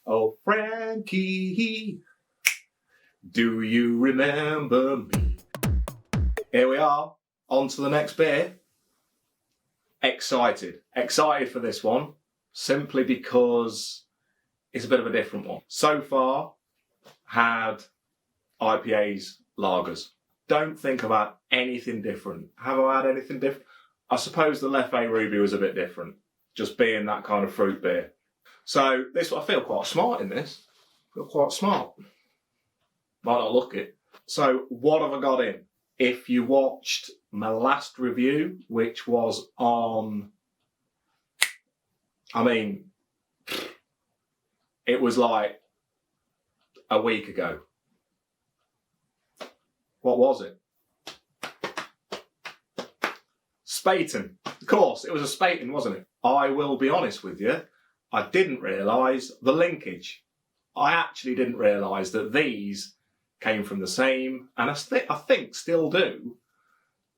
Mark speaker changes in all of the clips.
Speaker 1: Oh, Frankie, do you remember me? Here we are, on to the next beer. Excited for this one, simply because it's a bit of a different one. So far, had IPAs, lagers. Don't think about anything different. Have I had anything different? I suppose the Leffe Ruby was a bit different, just being that kind of fruit beer. So this, I feel quite smart in this. I feel quite smart. Might not look it. So what have I got in? If you watched my last review, which was on, it was like a week ago. What was it? Spaten. Of course, it was a Spaten, wasn't it? I will be honest with you, I didn't realise the linkage. I actually didn't realise that these came from the same, and I think still do,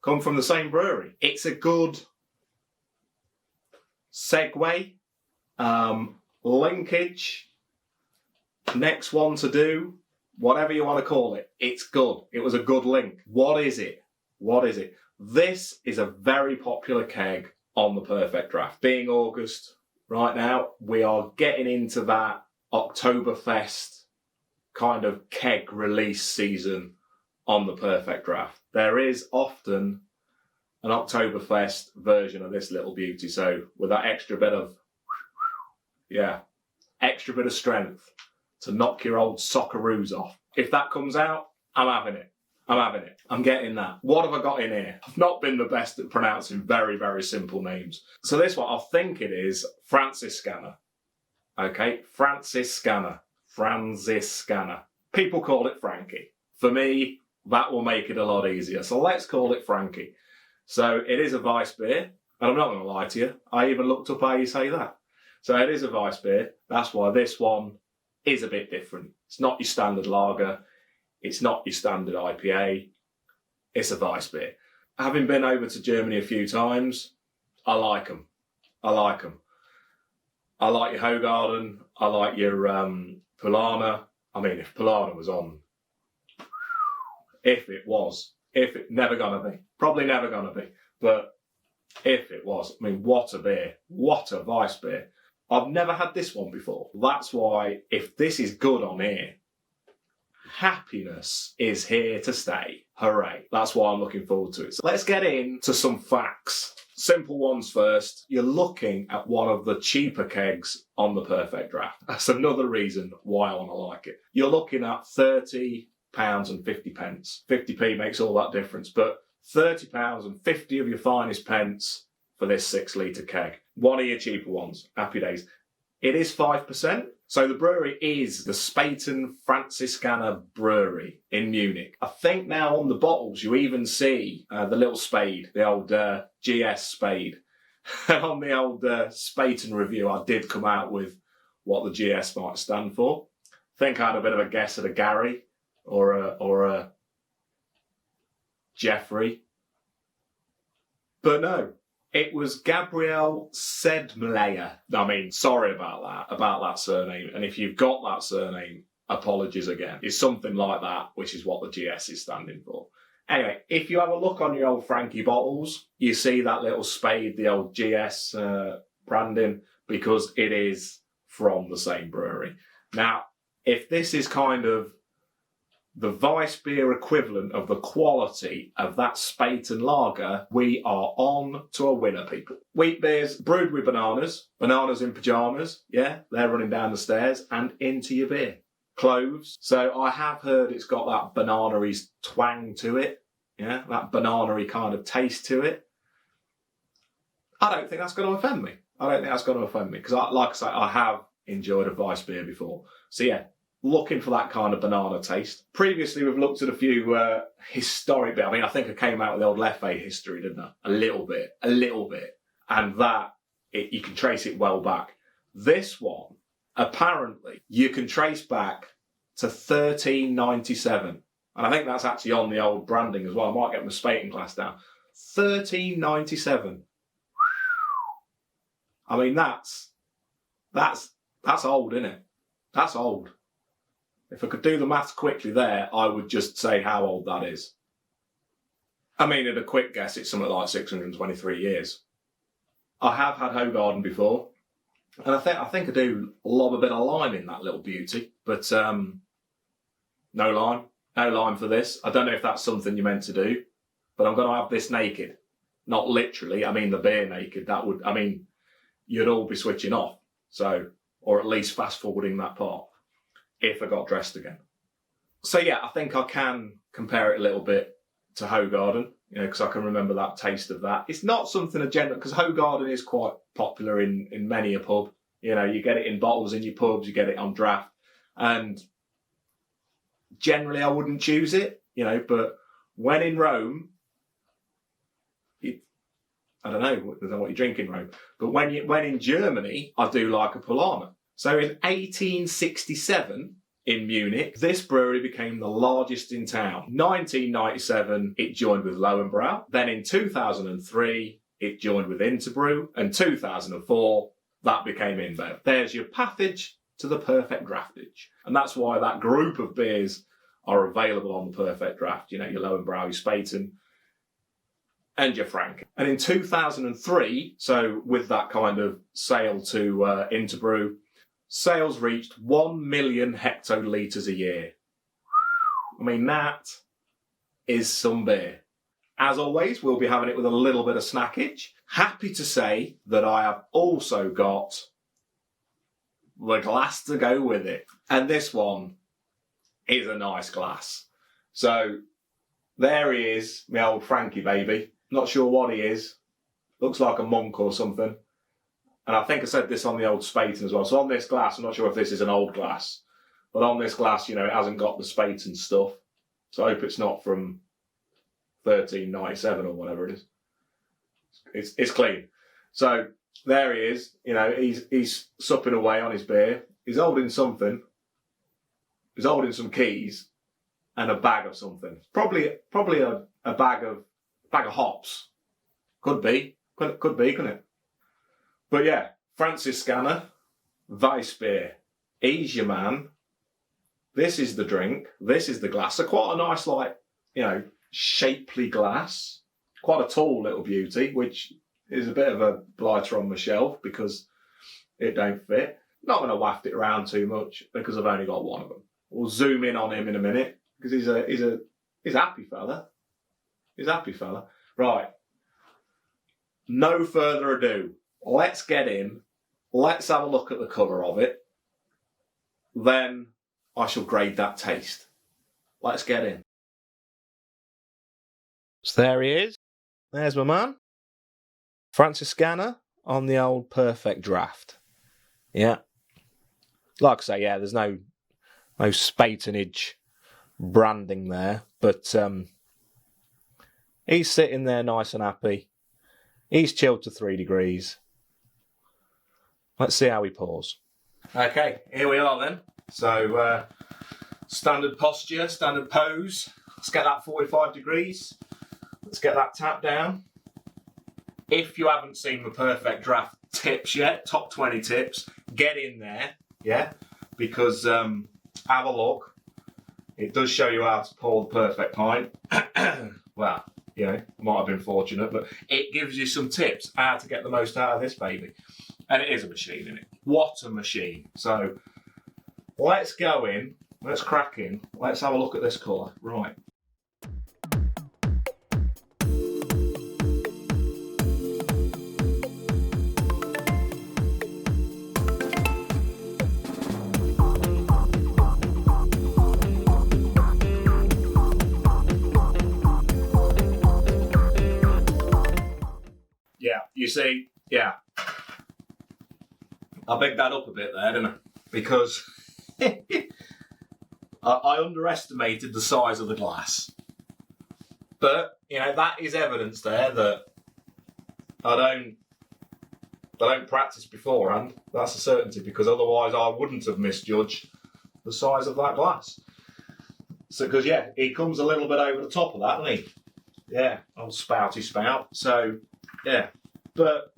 Speaker 1: come from the same brewery. It's a good segue, linkage, next one to do, whatever you want to call it. It's good. It was a good link. What is it? What is it? This is a very popular keg on the Perfect Draft. Being August right now, we are getting into that Oktoberfest kind of keg release season on the Perfect Draft. There is often an Oktoberfest version of this little beauty, so with that extra bit of strength to knock your old Socceroos off. If that comes out, I'm having it. I'm getting that. What have I got in here? I've not been the best at pronouncing very, very simple names. So this one, I think it is Franziskaner. Okay, Franziskaner. People call it Frankie. For me, that will make it a lot easier. So let's call it Frankie. So it is a Weissbier, and I'm not going to lie to you. I even looked up how you say that. So it is a Weissbier. That's why this one is a bit different. It's not your standard lager. It's not your standard IPA. It's a Weissbier. Having been over to Germany a few times, I like them. I like your Hoegaarden. I like your Polana. I mean, if Polana was on, never gonna be. Probably never gonna be. But if it was, I mean, what a beer. What a Weissbier. I've never had this one before. That's why, if this is good on here, happiness is here to stay. Hooray. That's why I'm looking forward to it. So let's get into some facts. Simple ones first. You're looking at one of the cheaper kegs on the Perfect Draft. That's another reason why I want to like it. You're looking at £30 and 50 pence. 50p makes all that difference, but £30 and 50 of your finest pence for this 6 litre keg. One of your cheaper ones. Happy days. It is 5%. So the brewery is the Spaten Franziskaner Brewery in Munich. I think now on the bottles you even see the little spade, the old GS spade. On the old Spaten review I did come out with what the GS might stand for. I think I had a bit of a guess at a Gary or a Jeffrey. But no. It was Gabriel Sedmlayer. I mean, sorry about that surname. And if you've got that surname, apologies again. It's something like that, which is what the GS is standing for. Anyway, if you have a look on your old Frankie bottles, you see that little spade, the old GS branding, because it is from the same brewery. Now, if this is kind of the Weissbier equivalent of the quality of that Spaten lager, we are on to a winner, people. Wheat beers brewed with bananas in pyjamas, yeah, they're running down the stairs and into your beer. Cloves, so I have heard it's got that banana-y twang to it, yeah, that banana-y kind of taste to it. I don't think that's going to offend me. Because, like I say, I have enjoyed a Weissbier before. So yeah, looking for that kind of banana taste. Previously, we've looked at a few historic bits. I mean, I think I came out with the old Leffe history, didn't I? A little bit. And that, you can trace it well back. This one, apparently, you can trace back to 1397. And I think that's actually on the old branding as well. I might get my Spaten glass down. 1397. I mean, that's old, isn't it? That's old. If I could do the maths quickly there, I would just say how old that is. I mean, at a quick guess, it's something like 623 years. I have had Hoegaarden before, and I think I do lob a bit of lime in that little beauty, but no lime for this. I don't know if that's something you're meant to do, but I'm going to have this naked. Not literally, I mean the beer naked. You'd all be switching off, or at least fast forwarding that part, if I got dressed again. So yeah, I think I can compare it a little bit to Hoegaarden, because I can remember that taste of that. It's not something because Hoegaarden is quite popular in many a pub. You get it in bottles in your pubs, you get it on draft, and generally I wouldn't choose it, but when in Rome, I don't know what you drink in Rome, but when in Germany, I do like a Paulaner. So in 1867, in Munich, this brewery became the largest in town. 1997, it joined with Lowenbrau. Then in 2003, it joined with Interbrew. And 2004, that became InBev. There's your passage to the Perfect Draftage. And that's why that group of beers are available on the Perfect Draft. Your Lowenbrau, your Spaten, and your Frankie. And in 2003, so with that kind of sale to Interbrew, sales reached 1 million hectolitres a year. I mean, that is some beer. As always, we'll be having it with a little bit of snackage. Happy to say that I have also got the glass to go with it. And this one is a nice glass. So there he is, my old Frankie baby. Not sure what he is. Looks like a monk or something. And I think I said this on the old Spaten as well. So on this glass, I'm not sure if this is an old glass, but on this glass, it hasn't got the Spaten stuff. So I hope it's not from 1397 or whatever it is. It's clean. So there he is. He's supping away on his beer. He's holding something. He's holding some keys and a bag of something. Probably a bag of hops. Could be, couldn't it? But yeah, Franziskaner, Weissbier. He's your man. This is the drink. This is the glass. So quite a nice, shapely glass. Quite a tall little beauty, which is a bit of a blighter on my shelf because it don't fit. Not going to waft it around too much because I've only got one of them. We'll zoom in on him in a minute because he's a happy fella. He's a happy fella. Right. No further ado. Let's get in. Let's have a look at the colour of it. Then I shall grade that taste. Let's get in. So there he is. There's my man. Franziskaner on the old Perfect Draft. Yeah. Like I say, yeah, there's no Spatenage branding there, but he's sitting there nice and happy. He's chilled to 3 degrees. Let's see how he pours. Okay, here we are then. So, standard posture, standard pose. Let's get that 45 degrees. Let's get that tap down. If you haven't seen the Perfect Draft tips yet, top 20 tips, get in there, yeah? Because, have a look. It does show you how to pour the perfect pint. Well, might have been fortunate, but it gives you some tips how to get the most out of this baby. And it is a machine, isn't it? What a machine. So, let's go in, let's crack in, let's have a look at this colour. Right. Yeah, you see, yeah. I bigged that up a bit there, didn't I? Because I underestimated the size of the glass. But, that is evidence there that I don't practice beforehand. That's a certainty, because otherwise I wouldn't have misjudged the size of that glass. So, because, yeah, he comes a little bit over the top of that, doesn't he? Yeah, old spouty spout. So, yeah. But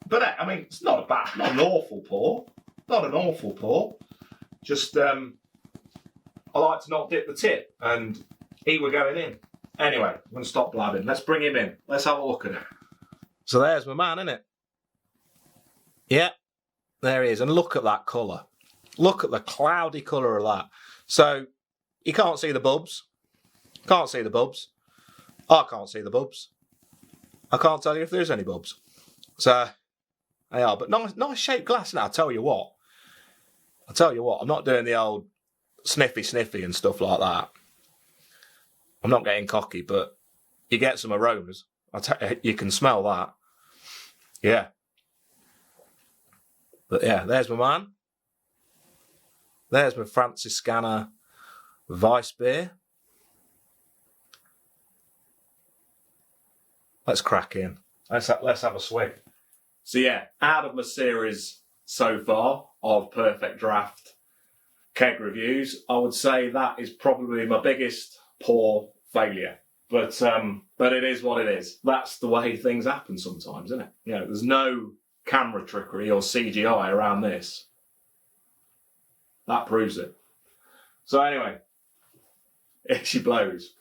Speaker 1: it's not an awful pour. Not an awful pour. Just, I like to not dip the tip, and he were going in. Anyway, I'm going to stop blabbing. Let's bring him in. Let's have a look at it. So there's my man, isn't it? Yeah, there he is. And look at that colour. Look at the cloudy colour of that. So, you can't see the bubs. Can't see the bubs. I can't see the bubs. I can't tell you if there's any bubs. So, they are. But nice shaped glass now, I'll tell you what. I'm not doing the old sniffy and stuff like that. I'm not getting cocky, but you get some aromas. You can smell that. Yeah. But yeah, there's my man. There's my Franziskaner Weissbier. Let's crack in. Let's have a swig. So yeah, out of my series so far of PerfectDraft keg reviews, I would say that is probably my biggest poor failure. But it is what it is. That's the way things happen sometimes, isn't it? You know, there's no camera trickery or CGI around this. That proves it. So anyway, here she blows.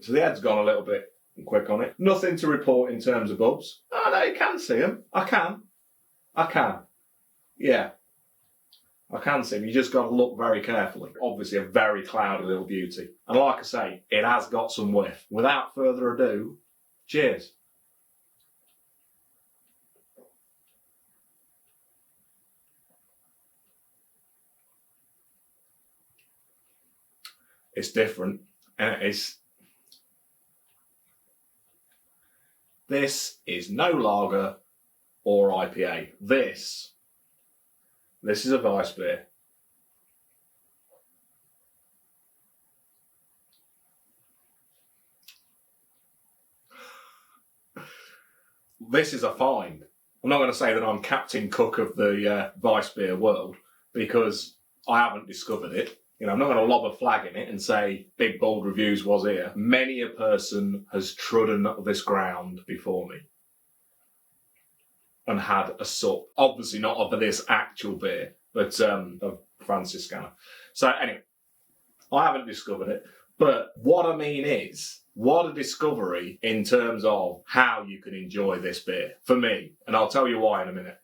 Speaker 1: So the head's gone a little bit quick on it. Nothing to report in terms of bubs. Oh no, you can see them. I can. Yeah. I can see them. You just got to look very carefully. Obviously a very cloudy little beauty. And like I say, it has got some whiff. Without further ado, cheers. It's different. This is no lager or IPA. This is a Weissbier. This is a find. I'm not going to say that I'm Captain Cook of the Weissbier world, because I haven't discovered it. You know, I'm not going to lob a flag in it and say big bold reviews was here. Many a person has trodden this ground before me and had a sup. Obviously not of this actual beer, but of Franziskaner. So anyway, I haven't discovered it. But what I mean is, what a discovery in terms of how you can enjoy this beer, for me. And I'll tell you why in a minute.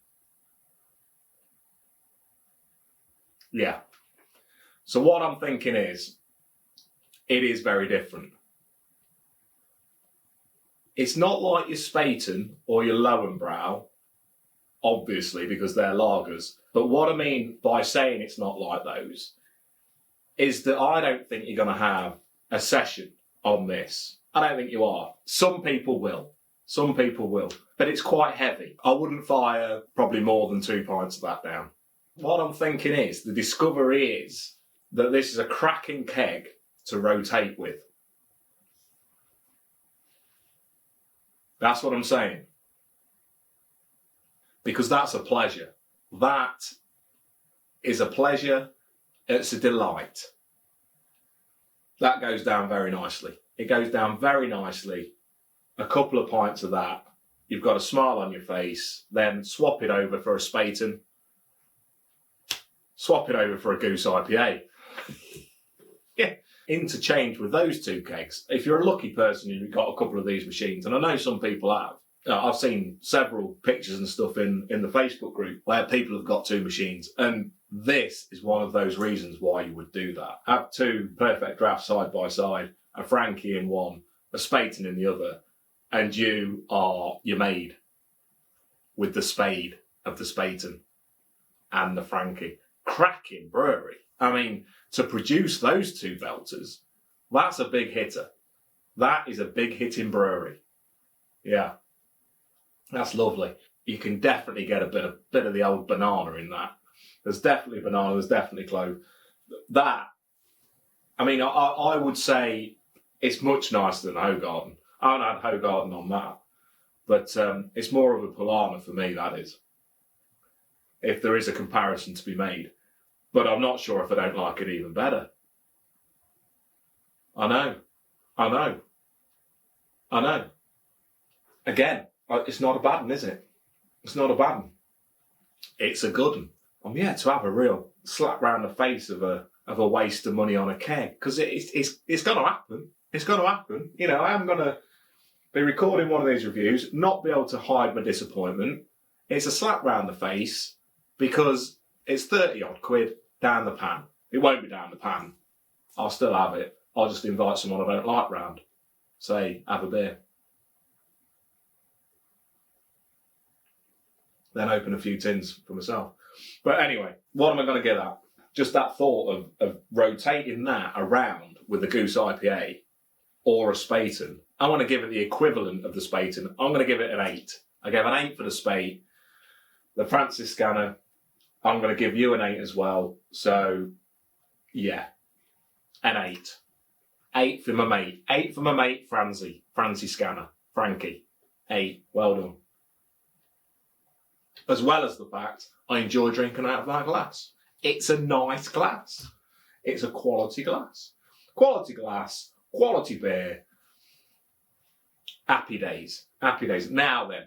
Speaker 1: Yeah. So what I'm thinking is, it is very different. It's not like your Spaten or your Lowenbrau, obviously, because they're lagers. But what I mean by saying it's not like those is that I don't think you're going to have a session on this. I don't think you are. Some people will. But it's quite heavy. I wouldn't fire probably more than 2 pints of that down. What I'm thinking is, the discovery is that this is a cracking keg to rotate with. That's what I'm saying. Because that's a pleasure. That is a pleasure. It's a delight. That goes down very nicely. It goes down very nicely. A couple of pints of that. You've got a smile on your face. Then swap it over for a Spaten. Swap it over for a Goose IPA. Yeah, interchange with those two kegs. If you're a lucky person and you've got a couple of these machines, and I know some people have. I've seen several pictures and stuff in the Facebook group where people have got two machines, and this is one of those reasons why you would do that. Have two PerfectDraft side by side, a Frankie in one, a Spaten in the other, and you're made with the spade of the Spaten and the Frankie. Cracking brewery. I mean, to produce those two belters, that's a big hitter. That is a big hitting brewery. Yeah. That's lovely. You can definitely get a bit of the old banana in that. There's definitely banana, there's definitely clove. That, I mean, I would say it's much nicer than Hoegaarden. I haven't had Hoegaarden on that. But it's more of a Polana for me, that is. If there is a comparison to be made. But I'm not sure if I don't like it even better. I know. Again, it's not a bad one, is it? It's not a bad one. It's a good one. yeah, to have a real slap round the face of a waste of money on a keg, because it's going to happen. It's going to happen. You know, I am going to be recording one of these reviews, not be able to hide my disappointment. It's a slap round the face because it's 30 odd quid down the pan. It won't be down the pan. I'll still have it. I'll just invite someone I don't like round. Say, have a beer. Then open a few tins for myself. But anyway, what am I going to get at? Just that thought of rotating that around with the Goose IPA or a Spaten. I want to give it the equivalent of the Spaten. I'm going to give it an 8. I gave an 8 for the Spate. The Franziskaner, I'm going to give you an 8 as well. So, yeah, an 8. 8 for my mate. 8 for my mate, Franziskaner, Frankie. 8. Well done. As well as the fact I enjoy drinking out of that glass. It's a nice glass. It's a quality glass. Quality glass, quality beer. Happy days. Happy days. Now then,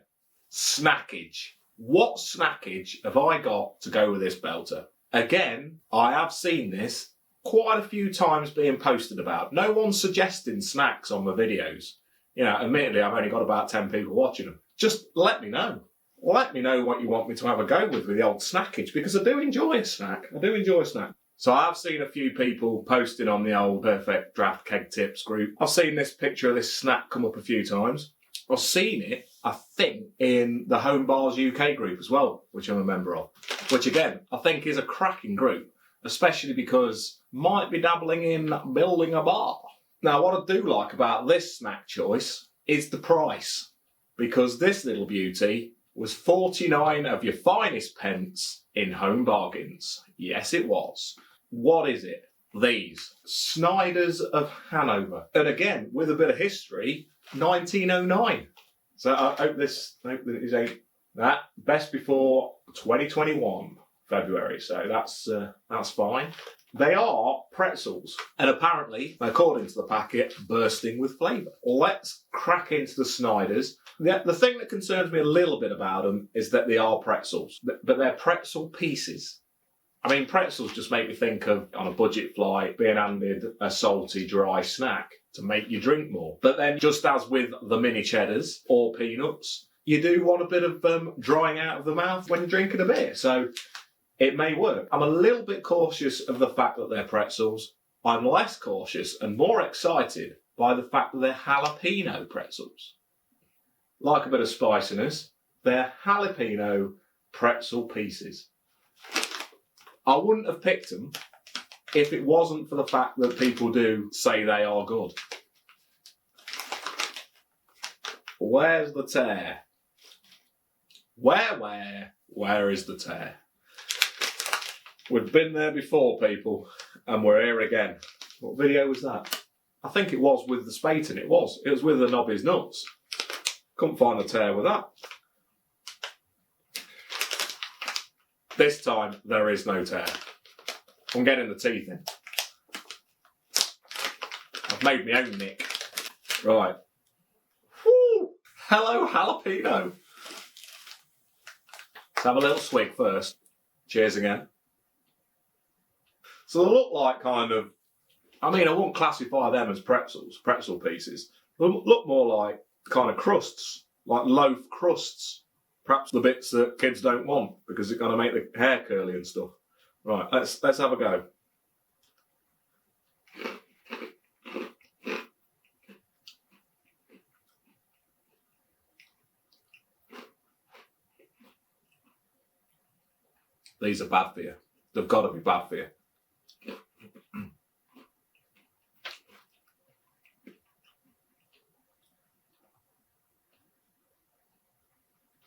Speaker 1: snackage. What snackage have I got to go with this belter? Again, I have seen this quite a few times being posted about. No one's suggesting snacks on my videos. You know, admittedly, I've only got about 10 people watching them. Just let me know. Let me know what you want me to have a go with the old snackage, because I do enjoy a snack. I do enjoy a snack. So I have seen a few people posting on the old PerfectDraft Keg Tips group. I've seen this picture of this snack come up a few times. I've seen it, I think, in the Home Bars UK group as well, which I'm a member of. Which, again, I think is a cracking group, especially because might be dabbling in building a bar. Now, what I do like about this snack choice is the price, because this little beauty was 49 of your finest pence in Home Bargains. Yes, it was. What is it? These. Snyder's of Hanover. And again, with a bit of history, 1909. So I hope this is that best before 2021 February. So that's fine. They are pretzels, and apparently, according to the packet, bursting with flavour. Let's crack into the Snyder's. The thing that concerns me a little bit about them is that they are pretzels, but they're pretzel pieces. I mean, pretzels just make me think of, on a budget flight, being handed a salty, dry snack to make you drink more. But then, just as with the mini cheddars or peanuts, you do want a bit of drying out of the mouth when you're drinking a beer. So it may work. I'm a little bit cautious of the fact that they're pretzels. I'm less cautious and more excited by the fact that they're jalapeno pretzels. Like a bit of spiciness, they're jalapeno pretzel pieces. I wouldn't have picked them if it wasn't for the fact that people do say they are good. Where's the tear? Where is the tear? We've been there before, people, and we're here again. What video was that? I think it was with the Spaten. It was with the Nobby's Nuts. Couldn't find the tear with that. This time, there is no tear. I'm getting the teeth in. I've made my own nick. Right. Woo! Hello, jalapeno. Let's have a little swig first. Cheers again. So they look like kind of, I mean, I wouldn't classify them as pretzels, pretzel pieces. They look more like kind of crusts, like loaf crusts. Perhaps the bits that kids don't want because it's going to make the hair curly and stuff. Right, let's have a go. These are bad for you. They've got to be bad for you.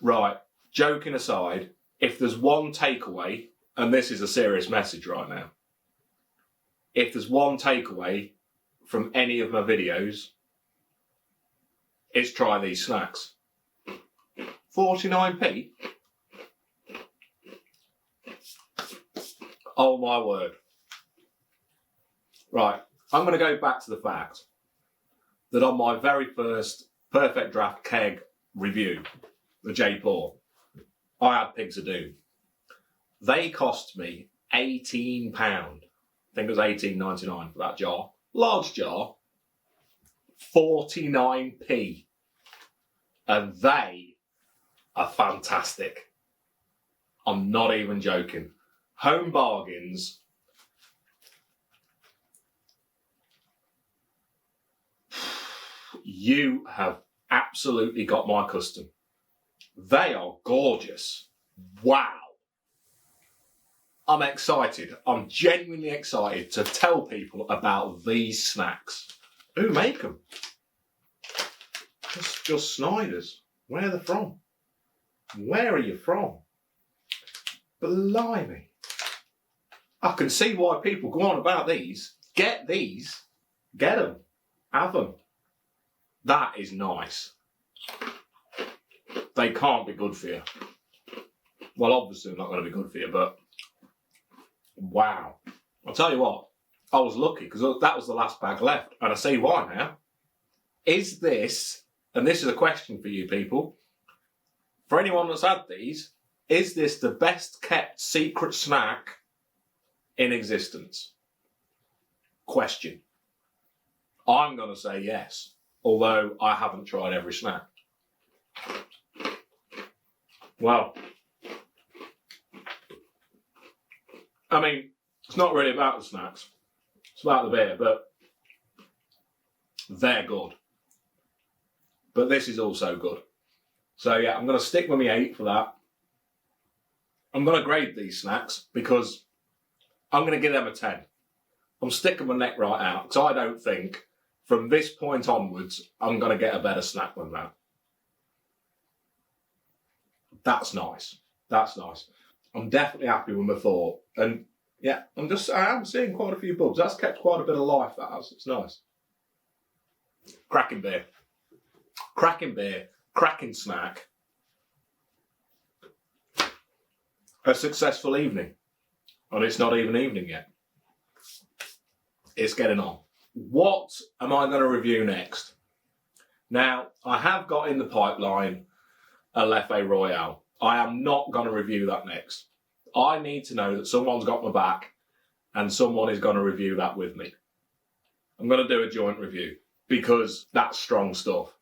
Speaker 1: Right, joking aside, if there's one takeaway, and this is a serious message right now, if there's one takeaway from any of my videos, it's try these snacks. 49p? Oh my word. Right, I'm going to go back to the fact that on my very first PerfectDraft Keg review, the J4, I had Pigs of Doom. They cost me £18. I think it was $18.99 for that jar. Large jar, 49p. And they are fantastic. I'm not even joking. Home bargains. You have absolutely got my custom. They are gorgeous. Wow. I'm excited. I'm genuinely excited to tell people about these snacks. Who make them? Just Snyder's. Where are they from? Where are you from? Blimey. I can see why people go on about these. Get these. Get them. Have them. That is nice. They can't be good for you. Well, obviously they're not going to be good for you, but wow. I'll tell you what, I was lucky because that was the last bag left, and I see why now. Is this, and this is a question for you people, for anyone that's had these, is this the best kept secret snack in existence? Question. I'm going to say yes, although I haven't tried every snack. Well, I mean, it's not really about the snacks. It's about the beer, but they're good. But this is also good. So yeah, I'm going to stick with my 8 for that. I'm going to grade these snacks because I'm going to give them a 10. I'm sticking my neck right out because I don't think from this point onwards I'm going to get a better snack than that. That's nice. That's nice. I'm definitely happy with my thought. And yeah, I am seeing quite a few bubs. That's kept quite a bit of life, that has. It's nice. Cracking beer. Cracking beer. Cracking snack. A successful evening. And it's not even evening yet. It's getting on. What am I going to review next? Now, I have got in the pipeline a Leffe Royale. I am not going to review that next. I need to know that someone's got my back and someone is going to review that with me. I'm going to do a joint review because that's strong stuff.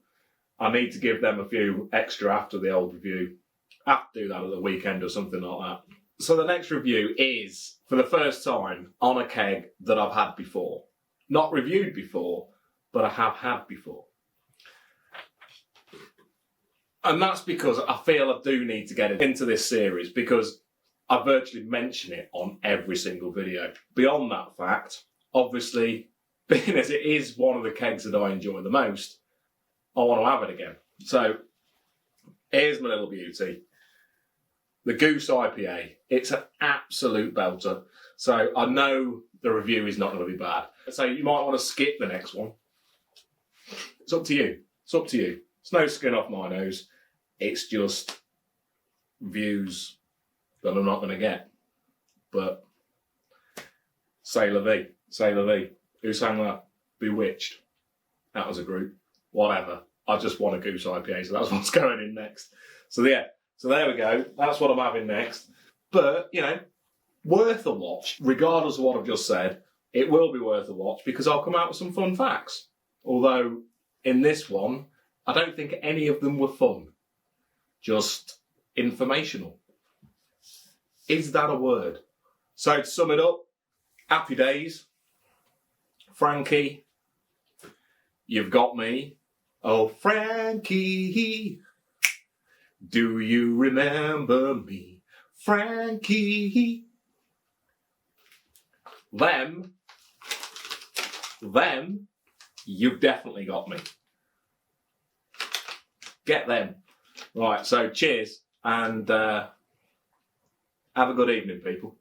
Speaker 1: I need to give them a few extra after the old review. I have to do that at the weekend or something like that. So the next review is, for the first time, on a keg that I've had before. Not reviewed before, but I have had before. And that's because I feel I do need to get into this series because I virtually mention it on every single video. Beyond that fact, obviously, being as it is one of the kegs that I enjoy the most, I want to have it again. So, here's my little beauty. The Goose IPA. It's an absolute belter. So, I know the review is not going to be bad. So, you might want to skip the next one. It's up to you. It's up to you. It's no skin off my nose. It's just views that I'm not going to get. But say la vie. Say la vie. Who sang that? Bewitched. That was a group. Whatever. I just want a Goose IPA, so that's what's going in next. So yeah. So there we go. That's what I'm having next. But, you know, worth a watch. Regardless of what I've just said, it will be worth a watch because I'll come out with some fun facts. Although, in this one, I don't think any of them were fun. Just informational. Is that a word? So to sum it up, happy days. Frankie, you've got me. Oh, Frankie, do you remember me? Frankie. Them, you've definitely got me. Get them. Right, so cheers and have a good evening, people.